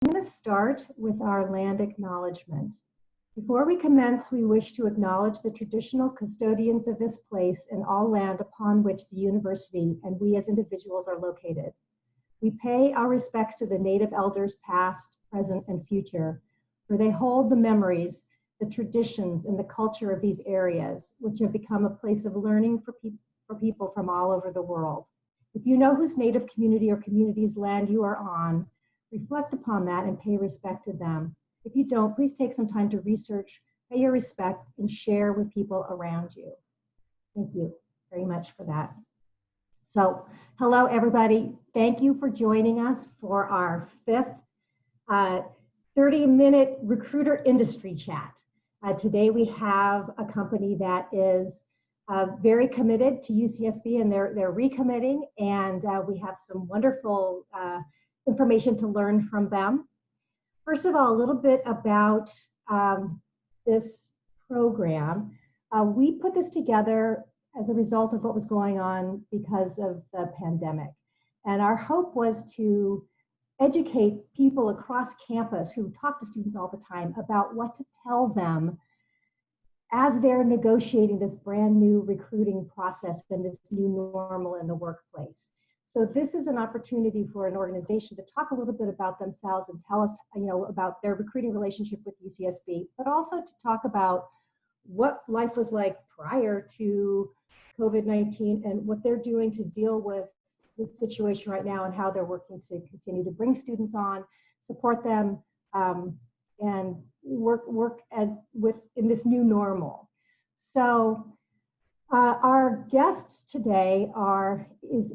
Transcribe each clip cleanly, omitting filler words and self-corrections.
I'm going to start with our land acknowledgement. Before we commence, we wish to acknowledge the traditional custodians of this place and all land upon which the university and we as individuals are located. We pay our respects to the Native elders past, present, and future, for they hold the memories, the traditions, and the culture of these areas, which have become a place of learning for people from all over the world. If you know whose Native community or community's land you are on, reflect upon that and pay respect to them. If you don't, please take some time to research, pay your respect, and share with people around you. Thank you very much for that. So, hello everybody. Thank you for joining us for our fifth 30-minute recruiter industry chat. Today we have a company that is very committed to UCSB, and they're recommitting, and we have some wonderful information to learn from them. First of all, a little bit about this program. We put this together as a result of what was going on because of the pandemic. And our hope was to educate people across campus who talk to students all the time about what to tell them as they're negotiating this brand new recruiting process and this new normal in the workplace. So this is an opportunity for an organization to talk a little bit about themselves and tell us, about their recruiting relationship with UCSB, but also to talk about what life was like prior to COVID-19 and what they're doing to deal with this situation right now and how they're working to continue to bring students on, support them, and work in this new normal. So our guests today is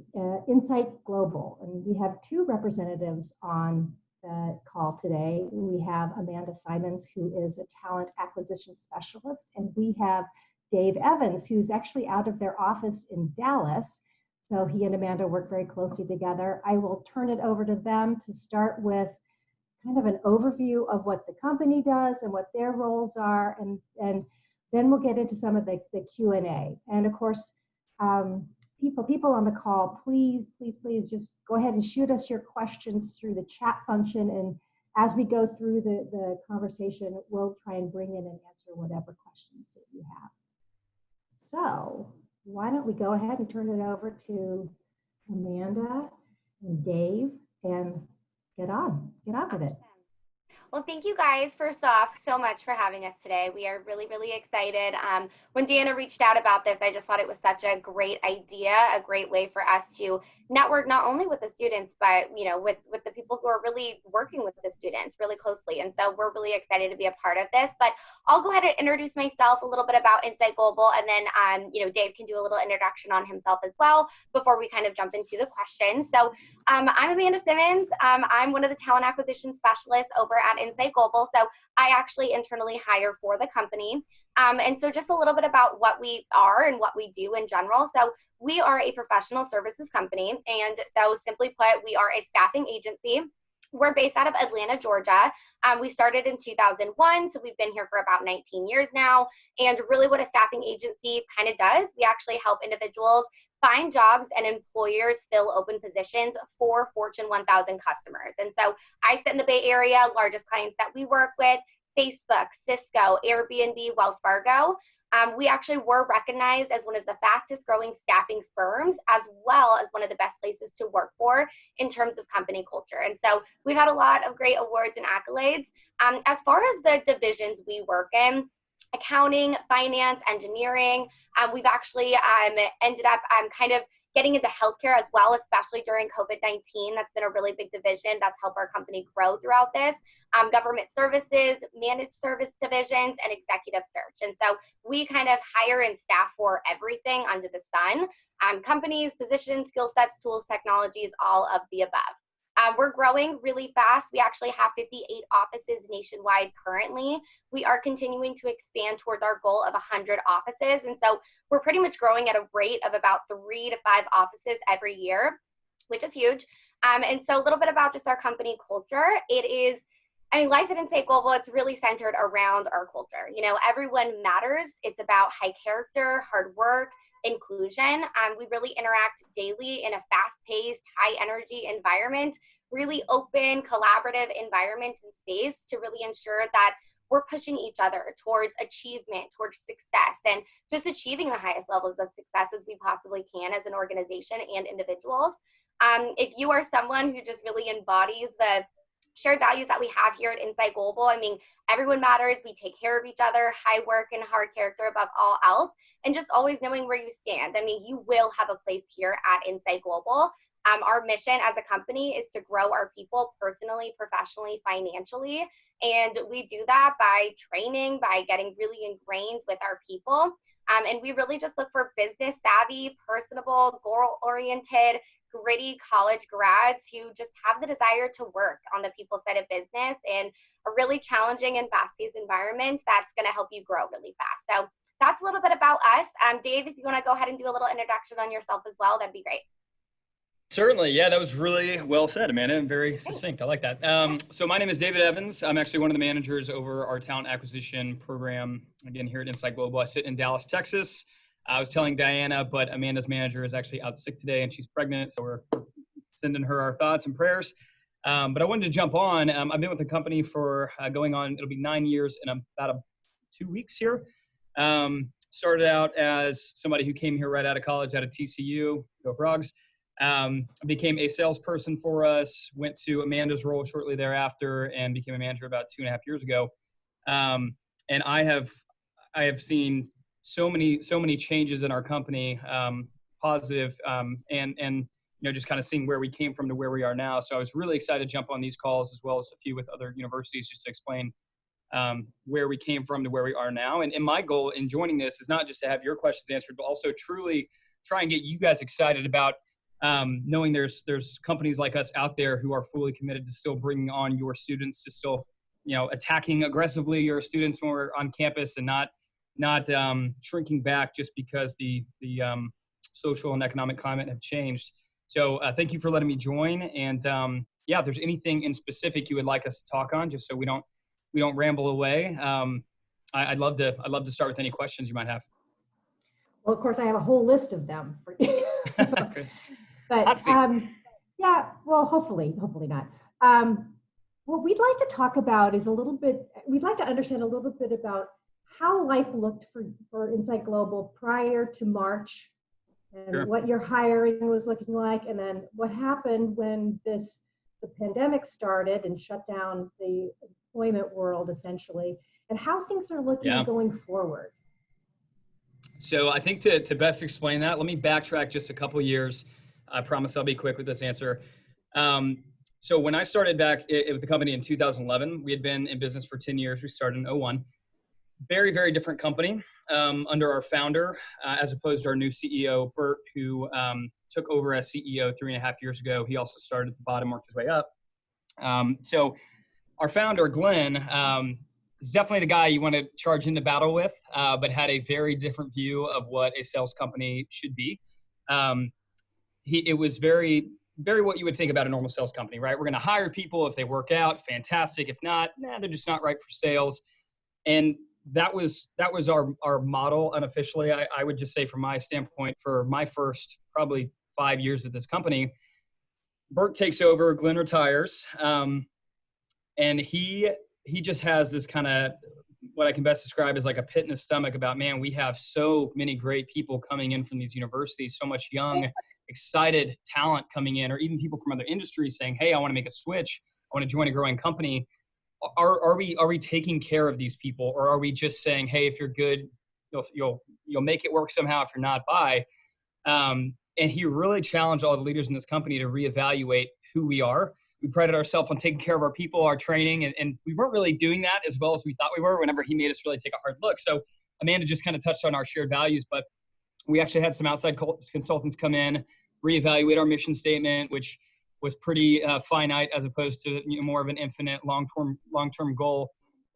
Insight Global, and we have two representatives on the call today. We have Amanda Simons, who is a talent acquisition specialist, and we have Dave Evans, who's actually out of their office in Dallas. So he and Amanda work very closely together. I will turn it over to them to start with kind of an overview of what the company does and what their roles are, and then we'll get into some of the Q&A. And of course, people on the call, please just go ahead and shoot us your questions through the chat function. And as we go through the conversation, we'll try and bring in and answer whatever questions that you have. So why don't we go ahead and turn it over to Amanda and Dave and get on with it. Well, thank you guys, first off, so much for having us today. We are really, really excited. When Deanna reached out about this, I just thought it was such a great idea, a great way for us to network not only with the students, but with the people who are really working with the students really closely. And so we're really excited to be a part of this. But I'll go ahead and introduce myself a little bit about Insight Global, and then Dave can do a little introduction on himself as well before we kind of jump into the questions. So I'm Amanda Simons. I'm one of the talent acquisition specialists over at Insight Global. So I actually internally hire for the company. And so just a little bit about what we are and what we do in general. So we are a professional services company. And so simply put, we are a staffing agency. We're based out of Atlanta, Georgia. We started in 2001, so we've been here for about 19 years now. And really what a staffing agency kind of does, we actually help individuals find jobs and employers fill open positions for Fortune 1000 customers. And so I sit in the Bay Area. Largest clients that we work with, Facebook, Cisco, Airbnb, Wells Fargo. We actually were recognized as one of the fastest growing staffing firms, as well as one of the best places to work for in terms of company culture. And so we've had a lot of great awards and accolades. As far as the divisions we work in, accounting, finance, engineering, we've actually ended up kind of getting into healthcare as well, especially during COVID-19. That's been a really big division that's helped our company grow throughout this. Government services, managed service divisions, and executive search. And so we kind of hire and staff for everything under the sun. Companies, positions, skill sets, tools, technologies, all of the above. We're growing really fast. We actually have 58 offices nationwide currently. We are continuing to expand towards our goal of 100 offices. And so we're pretty much growing at a rate of about 3 to 5 offices every year, which is huge. And so a little bit about just our company culture. Life at Insight Global, it's really centered around our culture. Everyone matters. It's about high character, hard work, inclusion. We really interact daily in a fast-paced, high-energy environment, really open, collaborative environment and space to really ensure that we're pushing each other towards achievement, towards success, and just achieving the highest levels of success as we possibly can as an organization and individuals. If you are someone who just really embodies the shared values that we have here at Insight Global, I mean, everyone matters. We take care of each other, high work and hard character above all else, and just always knowing where you stand. I mean, you will have a place here at Insight Global. Our mission as a company is to grow our people personally, professionally, financially. And we do that by training, by getting really ingrained with our people. And we really just look for business savvy, personable, goal oriented, gritty college grads who just have the desire to work on the people side of business in a really challenging and fast-paced environment that's going to help you grow really fast. So that's a little bit about us. Dave, if you want to go ahead and do a little introduction on yourself as well, that'd be great. Certainly. Yeah, that was really well said, Amanda, and very succinct. I like that. So my name is David Evans. I'm actually one of the managers over our talent acquisition program, again, here at Insight Global. I sit in Dallas, Texas. I was telling Diana, but Amanda's manager is actually out sick today and she's pregnant. So we're sending her our thoughts and prayers. But I wanted to jump on. I've been with the company for going on, it'll be 9 years and about 2 weeks here. Started out as somebody who came here right out of college, out of TCU, go Frogs. Became a salesperson for us, went to Amanda's role shortly thereafter and became a manager about 2.5 years ago. And I have seen so many changes in our company, positive, and just kind of seeing where we came from to where we are now. So I was really excited to jump on these calls as well as a few with other universities just to explain where we came from to where we are now. And my goal in joining this is not just to have your questions answered, but also truly try and get you guys excited about knowing there's companies like us out there who are fully committed to still bringing on your students, to still, attacking aggressively your students when we're on campus and not shrinking back just because the social and economic climate have changed. So thank you for letting me join. And if there's anything in specific you would like us to talk on, just so we don't ramble away, I'd love to start with any questions you might have. Well, of course, I have a whole list of them. Okay. But well, hopefully not. What we'd like to talk about is we'd like to understand a little bit about how life looked for Insight Global prior to March, and Sure. what your hiring was looking like, and then what happened when the pandemic started and shut down the employment world essentially, and how things are looking going forward. So I think to best explain that, let me backtrack just a couple of years. I promise I'll be quick with this answer. So when I started back with the company in 2011, we had been in business for 10 years. We started in 2001. Very, very different company under our founder, as opposed to our new CEO, Bert, who took over as CEO 3.5 years ago. He also started at the bottom, worked his way up. So our founder, Glenn, is definitely the guy you want to charge into battle with, but had a very different view of what a sales company should be. It was very, very what you would think about a normal sales company, right? We're going to hire people. If they work out, fantastic. If not, they're just not right for sales. And that was our model unofficially. I would just say from my standpoint, for my first probably 5 years at this company, Bert takes over, Glenn retires. And he just has this kind of, what I can best describe as like a pit in his stomach about, man, we have so many great people coming in from these universities, so much young, excited talent coming in, or even people from other industries saying, hey, I want to make a switch. I want to join a growing company. Are we taking care of these people, or are we just saying, hey, if you're good, you'll make it work somehow. If you're not, bye. And he really challenged all the leaders in this company to reevaluate who we are. We prided ourselves on taking care of our people, our training, and we weren't really doing that as well as we thought we were whenever he made us really take a hard look. So Amanda just kind of touched on our shared values, but we actually had some outside consultants come in, reevaluate our mission statement, which was pretty finite as opposed to more of an infinite long-term goal.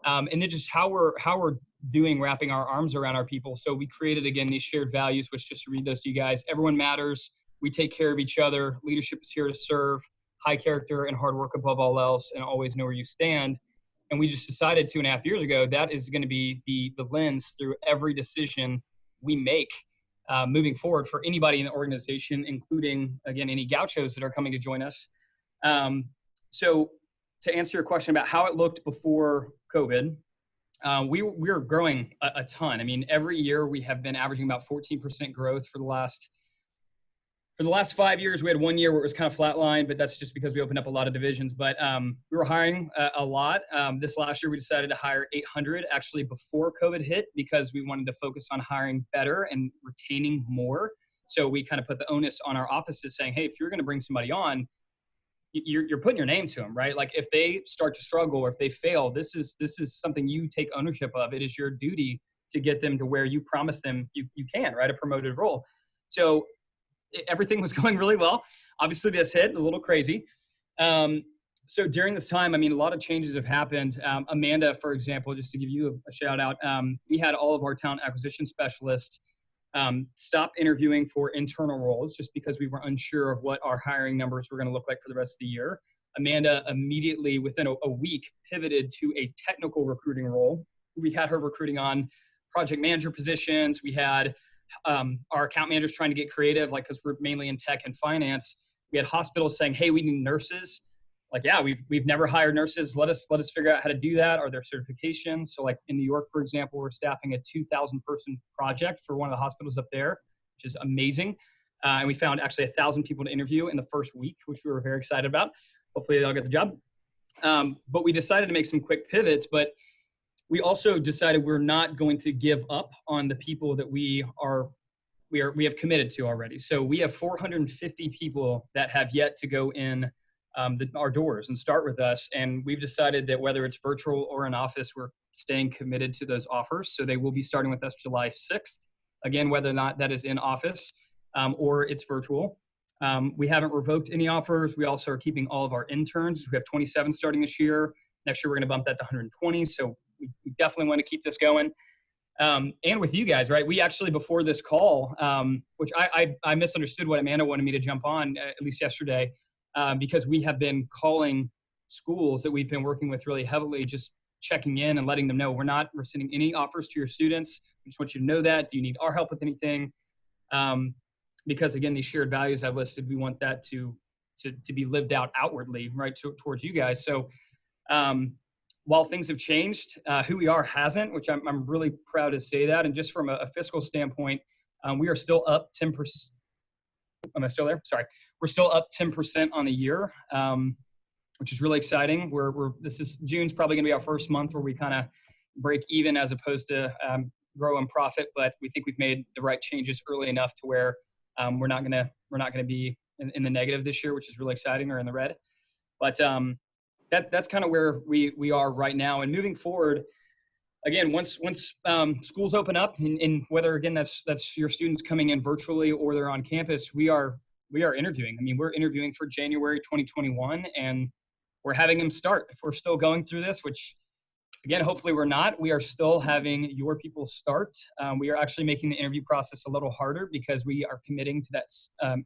And then just how we're doing wrapping our arms around our people. So we created, again, these shared values, which, just to read those to you guys: everyone matters, we take care of each other, leadership is here to serve, high character and hard work above all else, and always know where you stand. And we just decided 2.5 years ago that is going to be the lens through every decision we make moving forward for anybody in the organization, including, again, any Gauchos that are coming to join us. So to answer your question about how it looked before COVID, we were growing a ton. I mean, every year we have been averaging about 14% growth for the last 5 years. We had 1 year where it was kind of flatlined, but that's just because we opened up a lot of divisions. But we were hiring a lot. This last year, we decided to hire 800 actually before COVID hit because we wanted to focus on hiring better and retaining more. So we kind of put the onus on our offices saying, hey, if you're going to bring somebody on, you're putting your name to them, right? Like if they start to struggle or if they fail, this is something you take ownership of. It is your duty to get them to where you promised them you can, right? A promoted role. So everything was going really well. Obviously this hit a little crazy. So during this time, I mean, a lot of changes have happened. Amanda, for example, just to give you a shout out, we had all of our talent acquisition specialists stop interviewing for internal roles just because we were unsure of what our hiring numbers were going to look like for the rest of the year. Amanda immediately, within a week, pivoted to a technical recruiting role. We had her recruiting on project manager positions. We had our account managers trying to get creative, like, because we're mainly in tech and finance. We had hospitals saying, hey, we need nurses. Like, yeah, we've never hired nurses. Let us figure out how to do that. Are there certifications? So like in New York, for example, we're staffing a 2,000 person project for one of the hospitals up there, which is amazing. And we found actually 1,000 people to interview in the first week, which we were very excited about. Hopefully they'll get the job. But we decided to make some quick pivots, but we also decided we're not going to give up on the people that we have committed to already. So we have 450 people that have yet to go in our doors and start with us. And we've decided that whether it's virtual or in office, we're staying committed to those offers. So they will be starting with us July 6th. Again, whether or not that is in office or it's virtual. We haven't revoked any offers. We also are keeping all of our interns. We have 27 starting this year. Next year, we're going to bump that to 120. So we definitely want to keep this going. And with you guys, right? We actually, before this call, which I misunderstood what Amanda wanted me to jump on, at least yesterday, because we have been calling schools that we've been working with really heavily, just checking in and letting them know we're sending any offers to your students. We just want you to know that. Do you need our help with anything? Because again, these shared values I've listed, we want that to be lived out outwardly, right, towards you guys. So while things have changed, who we are hasn't, which I'm really proud to say that. And just from a fiscal standpoint, we are still up 10%. Am I still there? Sorry. We're still up 10% on the year, which is really exciting. June's probably going to be our first month where we kind of break even as opposed to grow and profit. But we think we've made the right changes early enough to where we're not going to be in the negative this year, which is really exciting, or in the red. But that's kind of where we are right now. And moving forward, again, once schools open up, and whether again that's your students coming in virtually or they're on campus, we are interviewing. I mean, we're interviewing for January 2021, and we're having them start. If we're still going through this, which again, hopefully we're not, we are still having your people start. We are actually making the interview process a little harder because we are committing to that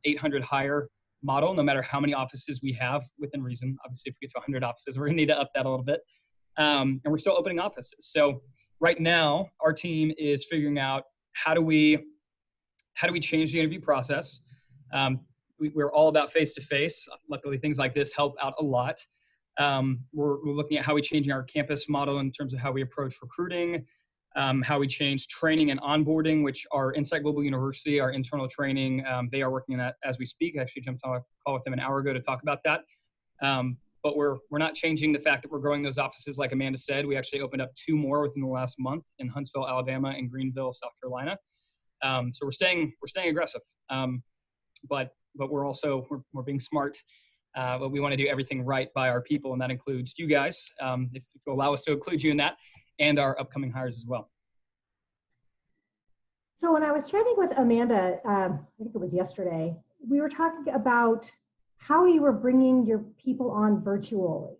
800 hire model, no matter how many offices we have within reason. Obviously, if we get to 100 offices, we're going to need to up that a little bit. And we're still opening offices. So right now, our team is figuring out how do we change the interview process. We're all about face-to-face. Luckily, things like this help out a lot. We're looking at how we're changing our campus model in terms of how we approach recruiting, how we change training and onboarding, which are Insight Global University, our internal training. They are working on that as we speak. I actually jumped on a call with them an hour ago to talk about that. But we're not changing the fact that we're growing those offices. Like Amanda said, we actually opened up 2 more within the last month in Huntsville, Alabama, and Greenville, South Carolina. So we're staying aggressive. But we're being smart. But we want to do everything right by our people, and that includes you guys, if you allow us to include you in that, and our upcoming hires as well. So when I was chatting with Amanda, I think it was yesterday, we were talking about how you were bringing your people on virtually.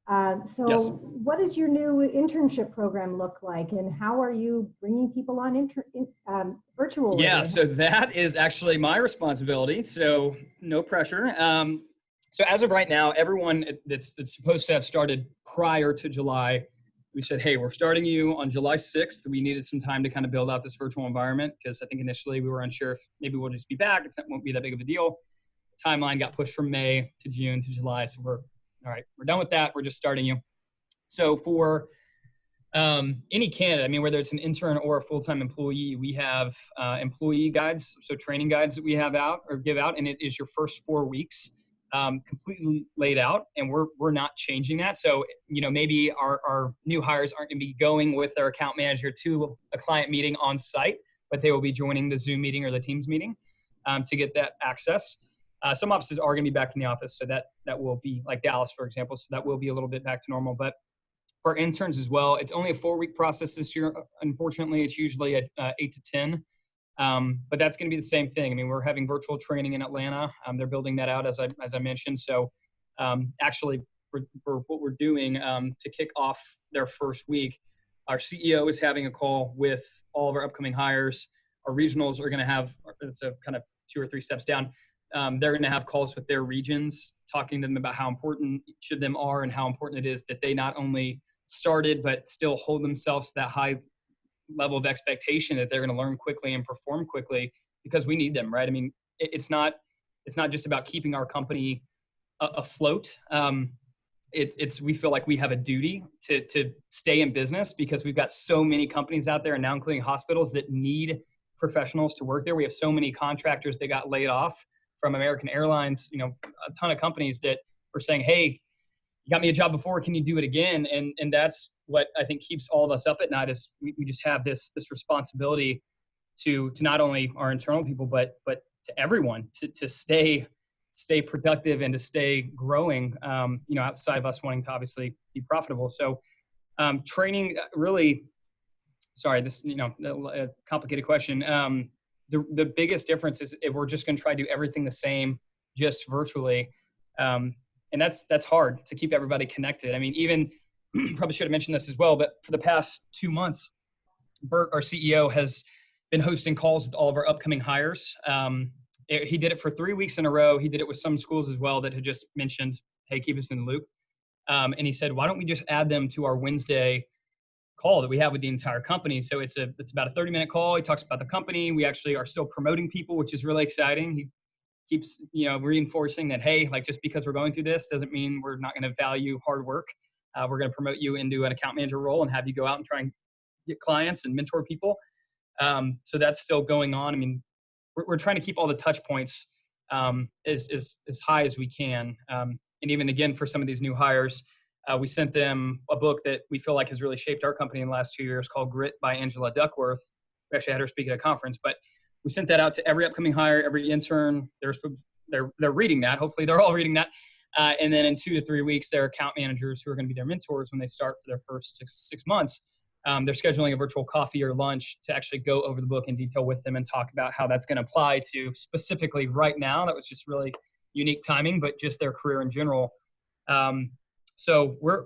So Yes. What does your new internship program look like, and how are you bringing people on virtually? Yeah, so that is actually my responsibility. So no pressure. So as of right now, everyone that's supposed to have started prior to July, we said, hey, we're starting you on July 6th. We needed some time to kind of build out this virtual environment because I think initially we were unsure if maybe we'll just be back. It won't be that big of a deal. The timeline got pushed from May to June to July. So we're All right, we're done with that. We're just starting you. So for any candidate, I mean, whether it's an intern or a full-time employee, we have employee guides, so training guides that we have out or give out, and it is your first 4 weeks completely laid out, and we're not changing that. So, maybe our new hires aren't going to be going with their account manager to a client meeting on site, but they will be joining the Zoom meeting or the Teams meeting to get that access. Some offices are going to be back in the office, so that will be like Dallas, for example, so that will be a little bit back to normal. But for interns as well, it's only a 4-week process this year. Unfortunately, it's usually at 8 to 10. But that's going to be the same thing. I mean, we're having virtual training in Atlanta. They're building that out as I mentioned. So actually, for what we're doing to kick off their first week, our CEO is having a call with all of our upcoming hires. Our regionals are going to have, it's a kind of 2 or 3 steps down. They're going to have calls with their regions, talking to them about how important each of them are and how important it is that they not only started, but still hold themselves to that high level of expectation that they're going to learn quickly and perform quickly, because we need them, right? I mean, it's not just about keeping our company afloat. We feel like we have a duty to stay in business, because we've got so many companies out there, and now including hospitals, that need professionals to work there. We have so many contractors that got laid off from American Airlines, a ton of companies that were saying, hey, you got me a job before, can you do it again? And that's what I think keeps all of us up at night, is we just have this responsibility to not only our internal people, but to everyone to stay productive and to stay growing, outside of us wanting to obviously be profitable. So training really, sorry, this, a complicated question. The biggest difference is if we're just going to try to do everything the same, just virtually. And that's hard to keep everybody connected. I mean, even probably should have mentioned this as well, but for the past 2 months, Bert, our CEO, has been hosting calls with all of our upcoming hires. He did it for 3 weeks in a row. He did it with some schools as well that had just mentioned, hey, keep us in the loop. And he said, why don't we just add them to our Wednesday call that we have with the entire company? So it's about a 30-minute call. He talks about the company. We actually are still promoting people, which is really exciting. He keeps, reinforcing that, hey, like, just because we're going through this doesn't mean we're not going to value hard work. We're going to promote you into an account manager role and have you go out and try and get clients and mentor people. So that's still going on. I mean, we're trying to keep all the touch points as high as we can. And even again, for some of these new hires, we sent them a book that we feel like has really shaped our company in the last 2 years, called Grit by Angela Duckworth. We actually had her speak at a conference, but we sent that out to every upcoming hire, every intern. They're reading that. Hopefully they're all reading that. And then in 2 to 3 weeks, their account managers, who are going to be their mentors when they start for their first six months, they're scheduling a virtual coffee or lunch to actually go over the book in detail with them and talk about how that's going to apply to specifically right now. That was just really unique timing, but just their career in general. So we're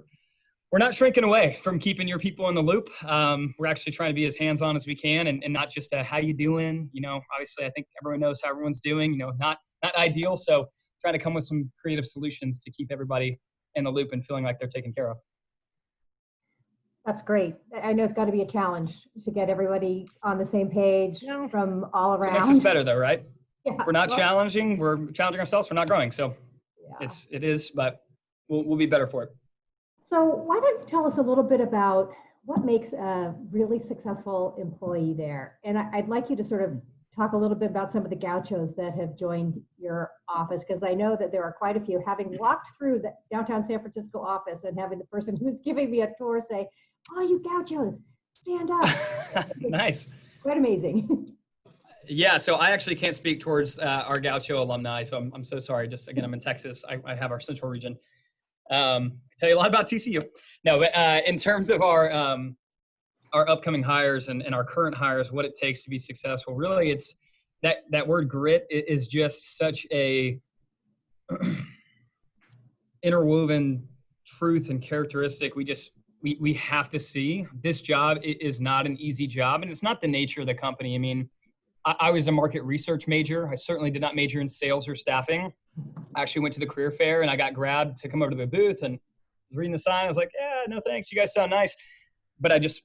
not shrinking away from keeping your people in the loop. We're actually trying to be as hands-on as we can, and not just how you doing. Obviously I think everyone knows how everyone's doing, not ideal. So trying to come with some creative solutions to keep everybody in the loop and feeling like they're taken care of. That's great. I know it's got to be a challenge to get everybody on the same page from all around. So it makes us better though, right? Yeah. If we're not challenging, we're challenging ourselves, we're not growing. So yeah. it is, but we'll be better for it. So why don't you tell us a little bit about what makes a really successful employee there? And I'd like you to sort of talk a little bit about some of the Gauchos that have joined your office, because I know that there are quite a few. Having walked through the downtown San Francisco office and having the person who's giving me a tour say, "Oh, you Gauchos, stand up." Nice. Quite amazing. Yeah, so I actually can't speak towards our Gaucho alumni, so I'm so sorry. Just again, I'm in Texas. I have our central region. Tell you a lot about TCU. No, but in terms of our upcoming hires and our current hires, what it takes to be successful, really, it's that word grit is just such a interwoven truth and characteristic. We have to see this job is not an easy job, and it's not the nature of the company. I mean, I was a market research major. I certainly did not major in sales or staffing. I actually went to the career fair and I got grabbed to come over to the booth and was reading the sign. I was like, yeah, no thanks. You guys sound nice. But I just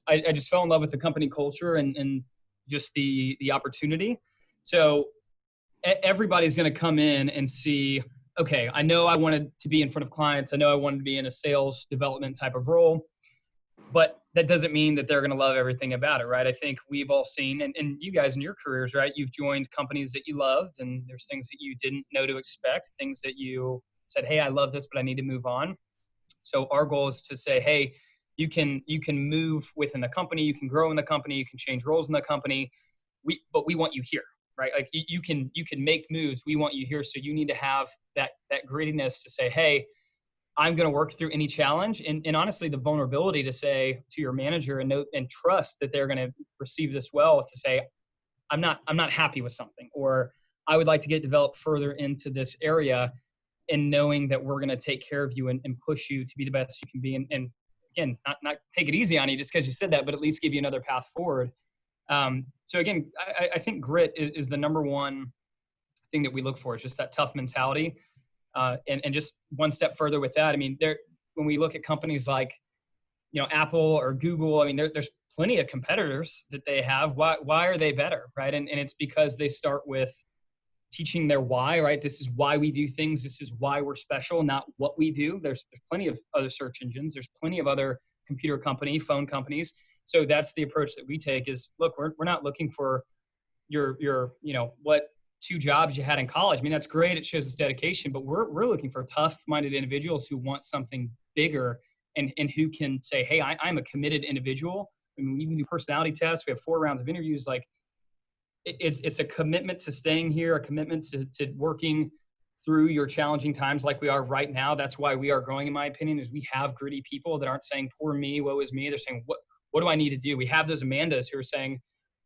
fell in love with the company culture and just the opportunity. So everybody's going to come in and see okay, I know I wanted to be in front of clients. I know I wanted to be in a sales development type of role, but that doesn't mean that they're going to love everything about it, right? I think we've all seen, and you guys in your careers, right? You've joined companies that you loved, and there's things that you didn't know to expect, things that you said, hey, I love this, but I need to move on. So our goal is to say, hey, you can move within the company, you can grow in the company, you can change roles in the company. But we want you here, right? Like you can make moves. We want you here. So you need to have that grittiness to say, hey, I'm going to work through any challenge, and honestly, the vulnerability to say to your manager and know and trust that they're going to receive this well, to say, I'm not happy with something, or I would like to get developed further into this area, and knowing that we're going to take care of you and push you to be the best you can be. And again, not take it easy on you just because you said that, but at least give you another path forward. So again, I think grit is the number one thing that we look for, is just that tough mentality. And just one step further with that, I mean, when we look at companies like, Apple or Google, I mean, there's plenty of competitors that they have. Why are they better, right? And it's because they start with teaching their why, right? This is why we do things. This is why we're special, not what we do. There's plenty of other search engines. There's plenty of other computer phone companies. So that's the approach that we take is, look, we're not looking for your what 2 jobs you had in college. I mean, that's great. It shows us dedication, but we're looking for tough-minded individuals who want something bigger and who can say, hey, I'm a committed individual. I mean, we can do personality tests. We have 4 rounds of interviews. Like it's a commitment to staying here, a commitment to working through your challenging times like we are right now. That's why we are growing, in my opinion, is we have gritty people that aren't saying, poor me, woe is me. They're saying, what do I need to do? We have those Amandas who are saying,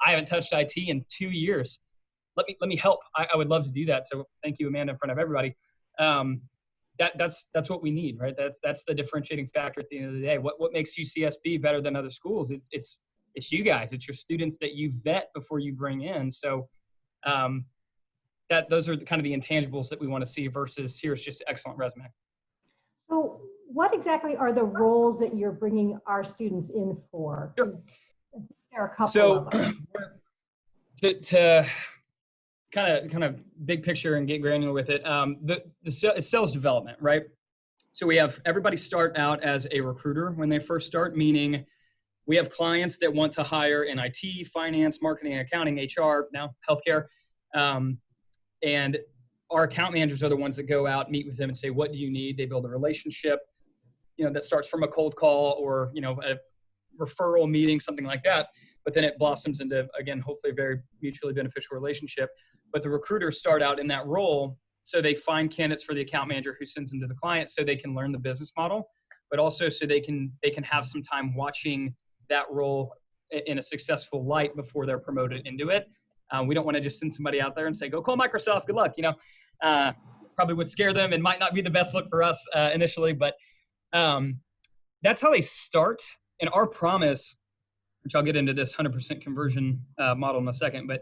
I haven't touched IT in 2 years. Let me help. I would love to do that. So thank you, Amanda, in front of everybody. That's what we need, right? That's the differentiating factor at the end of the day. What makes UCSB better than other schools? It's you guys. It's your students that you vet before you bring in. So those are kind of the intangibles that we want to see versus here's just an excellent resume. So what exactly are the roles that you're bringing our students in for? Sure. There are a couple of them. To kind of big picture and get granular with it, it's sales development, right? So we have everybody start out as a recruiter when they first start, meaning we have clients that want to hire in IT, finance, marketing, accounting, HR, now healthcare. And our account managers are the ones that go out, meet with them and say, what do you need? They build a relationship, that starts from a cold call or, a referral meeting, something like that. But then it blossoms into, again, hopefully a very mutually beneficial relationship. But the recruiters start out in that role. So they find candidates for the account manager who sends them to the client so they can learn the business model, but also so they can have some time watching that role in a successful light before they're promoted into it. We don't want to just send somebody out there and say, go call Microsoft, good luck. Probably would scare them and might not be the best look for us initially, but that's how they start. And our promise, which I'll get into this 100% conversion model in a second, but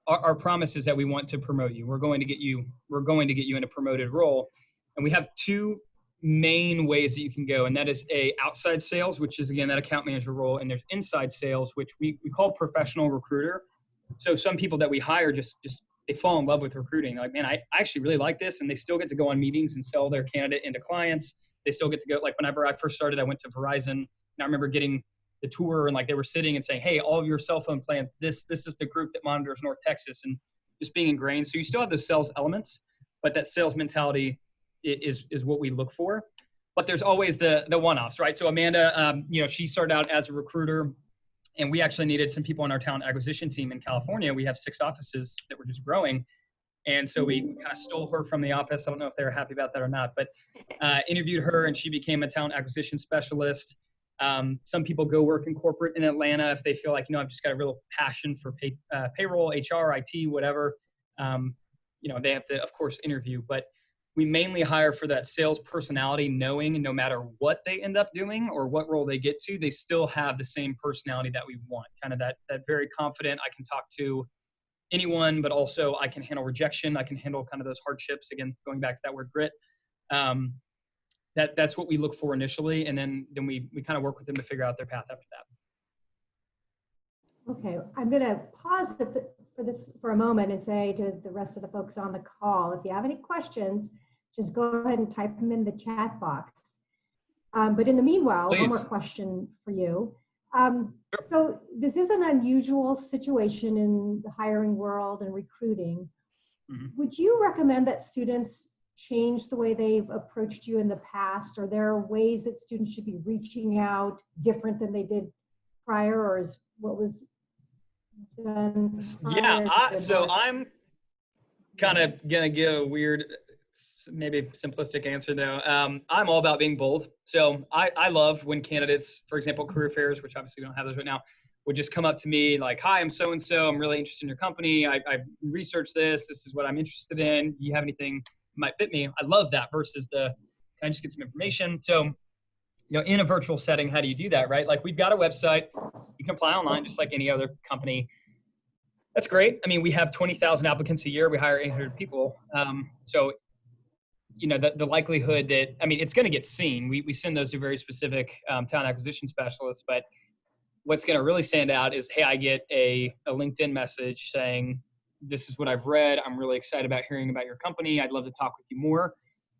our promise is that we want to promote you. We're going to get you in a promoted role. And we have 2 main ways that you can go. And that is outside sales, which is again, that account manager role. And there's inside sales, which we call professional recruiter. So some people that we hire just they fall in love with recruiting. They're like, man, I actually really like this. And they still get to go on meetings and sell their candidate into clients. They still get to go, like whenever I first started, I went to Verizon and I remember getting the tour and like they were sitting and saying, hey, all of your cell phone plans, this is the group that monitors North Texas, and just being ingrained. So you still have the sales elements, but that sales mentality is what we look for. But there's always the one-offs, right? So Amanda, she started out as a recruiter, and we actually needed some people on our talent acquisition team in California. We have 6 offices that were just growing. And so we kind of stole her from the office. I don't know if they were happy about that or not, but interviewed her and she became a talent acquisition specialist. Some people go work in corporate in Atlanta if they feel like, I've just got a real passion for payroll, HR, IT, whatever. They have to, of course, interview, but we mainly hire for that sales personality, knowing no matter what they end up doing or what role they get to, they still have the same personality that we want. Kind of that very confident, I can talk to anyone, but also I can handle rejection. I can handle kind of those hardships. Again, going back to that word grit. That's what we look for initially, and then we kind of work with them to figure out their path after that. Okay, I'm going to pause for a moment and say to the rest of the folks on the call, if you have any questions, just go ahead and type them in the chat box. But in the meanwhile, Please. one more question for you. So this is an unusual situation in the hiring world and recruiting. Would you recommend that students change the way they've approached you in the past? Are there ways that students should be reaching out different than they did prior, or is what was done prior? Yeah, so I'm kind of gonna give a weird, maybe simplistic answer though. I'm all about being bold. So I love when candidates, for example, career fairs, which obviously we don't have those right now, would just come up to me like, hi, I'm so-and-so. I'm really interested in your company. I researched this. This is what I'm interested in. Do you have anything that might fit me? I love that versus can I just get some information? So, in a virtual setting, how do you do that, right? Like, we've got a website. You can apply online just like any other company. That's great. I mean, we have 20,000 applicants a year. We hire 800 people. So, the likelihood that, it's going to get seen. We send those to very specific talent acquisition specialists, but what's going to really stand out is, hey, I get a LinkedIn message saying, this is what I've read. I'm really excited about hearing about your company. I'd love to talk with you more.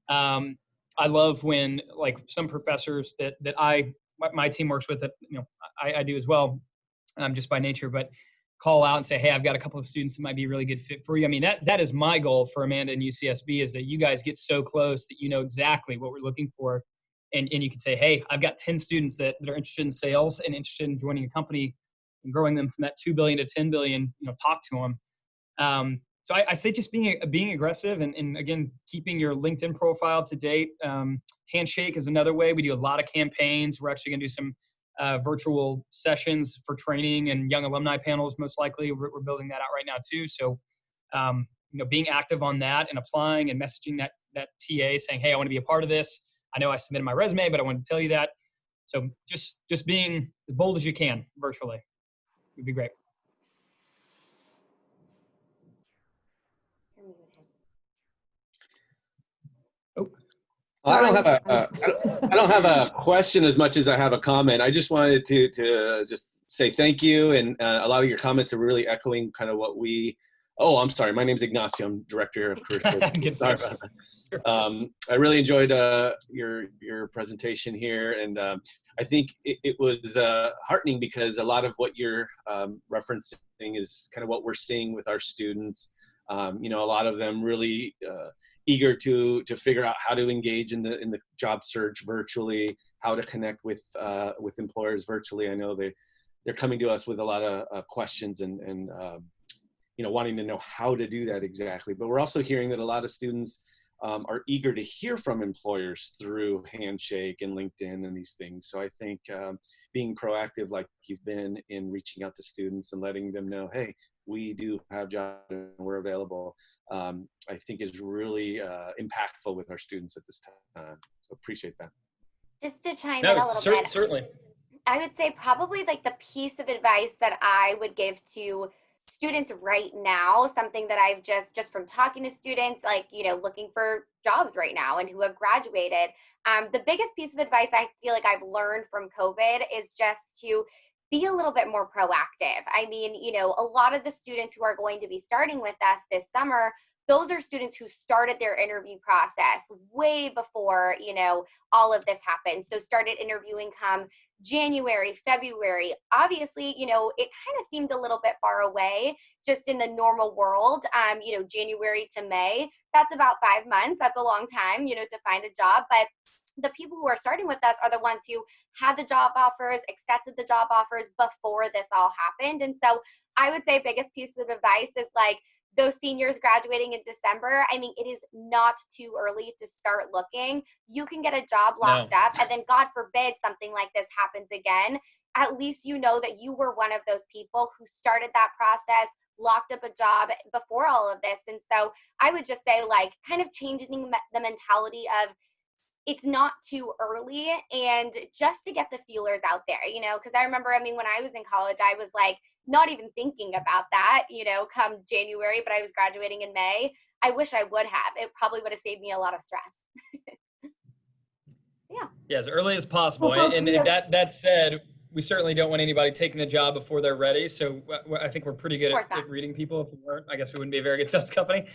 I love when, like, some professors that my team works with, that I do as well, just by nature, but call out and say, hey, I've got a couple of students that might be a really good fit for you. I mean, that is my goal for Amanda and UCSB, is that you guys get so close that you know exactly what we're looking for. And you can say, hey, I've got 10 students that are interested in sales and interested in joining a company and growing them from that 2 billion to 10 billion, talk to them. So I say just being aggressive and again, keeping your LinkedIn profile up to date. Handshake is another way. We do a lot of campaigns. We're actually going to do some virtual sessions for training and young alumni panels, most likely. We're building that out right now too. So, being active on that and applying and messaging that TA saying, hey, I want to be a part of this. I know I submitted my resume, but I wanted to tell you that. So just being as bold as you can virtually would be great. Oh, I don't have a question as much as I have a comment. I just wanted to just say thank you, and a lot of your comments are really echoing kind of what we. Oh, I'm sorry. My name's Ignacio. I'm director of career services. Sorry about that. I really enjoyed your presentation here, and I think it was heartening because a lot of what you're referencing is kind of what we're seeing with our students. A lot of them really eager to figure out how to engage in the job search virtually, how to connect with employers virtually. I know they're coming to us with a lot of questions and wanting to know how to do that exactly. But we're also hearing that a lot of students are eager to hear from employers through Handshake and LinkedIn and these things. So I think being proactive like you've been in reaching out to students and letting them know, hey, we do have jobs and we're available, I think is really impactful with our students at this time. So appreciate that. Just to chime in a little bit. Certainly. I would say probably like the piece of advice that I would give to students right now, something that I've just from talking to students, like, looking for jobs right now and who have graduated. The biggest piece of advice I feel like I've learned from COVID is just to be a little bit more proactive. I mean, a lot of the students who are going to be starting with us this summer, those are students who started their interview process way before, all of this happened. So started interviewing come January, February. Obviously, it kind of seemed a little bit far away just in the normal world. January to May, that's about 5 months. That's a long time, to find a job. But the people who are starting with us are the ones who had the job offers, accepted the job offers before this all happened. And so I would say biggest piece of advice is like, those seniors graduating in December, I mean, it is not too early to start looking. You can get a job locked up, and then God forbid something like this happens again. At least you know that you were one of those people who started that process, locked up a job before all of this. And so I would just say, like, kind of changing the mentality of it's not too early, and just to get the feelers out there, because I remember, when I was in college, I was like, not even thinking about that, come January, but I was graduating in May. I wish I would have. It probably would have saved me a lot of stress. Yeah, as early as possible. Well, and that said, we certainly don't want anybody taking the job before they're ready. So I think we're pretty good at reading people. If we weren't, I guess we wouldn't be a very good sales company.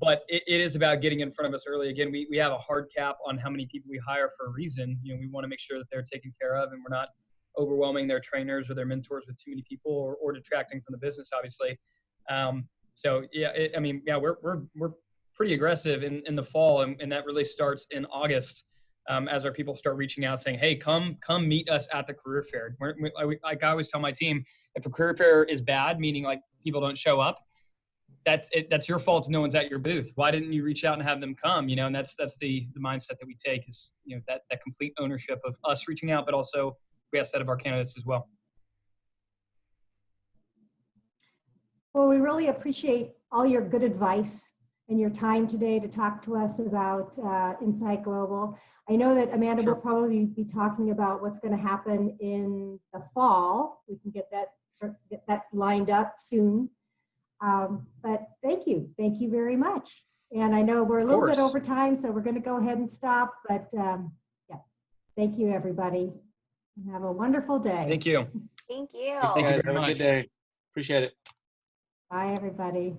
but it is about getting in front of us early. Again, we have a hard cap on how many people we hire for a reason. We want to make sure that they're taken care of, and we're not overwhelming their trainers or their mentors with too many people, or detracting from the business, obviously. So yeah, we're pretty aggressive in the fall, and that really starts in August. As our people start reaching out saying, hey, come meet us at the career fair. Like I always tell my team, if a career fair is bad, meaning like people don't show up, that's your fault. No one's at your booth. Why didn't you reach out and have them come? And that's the mindset that we take, is that complete ownership of us reaching out, but also we ask that of our candidates as well. Well, we really appreciate all your good advice and your time today to talk to us about Insight Global. I know that Amanda Sure. will probably be talking about what's going to happen in the fall. We can get that lined up soon. But thank you very much. And I know we're a little bit over time, so we're going to go ahead and stop. But yeah, thank you, everybody. And have a wonderful day. Thank you. Thank you. Thank you very Have a much. good day. Appreciate it. Bye, everybody.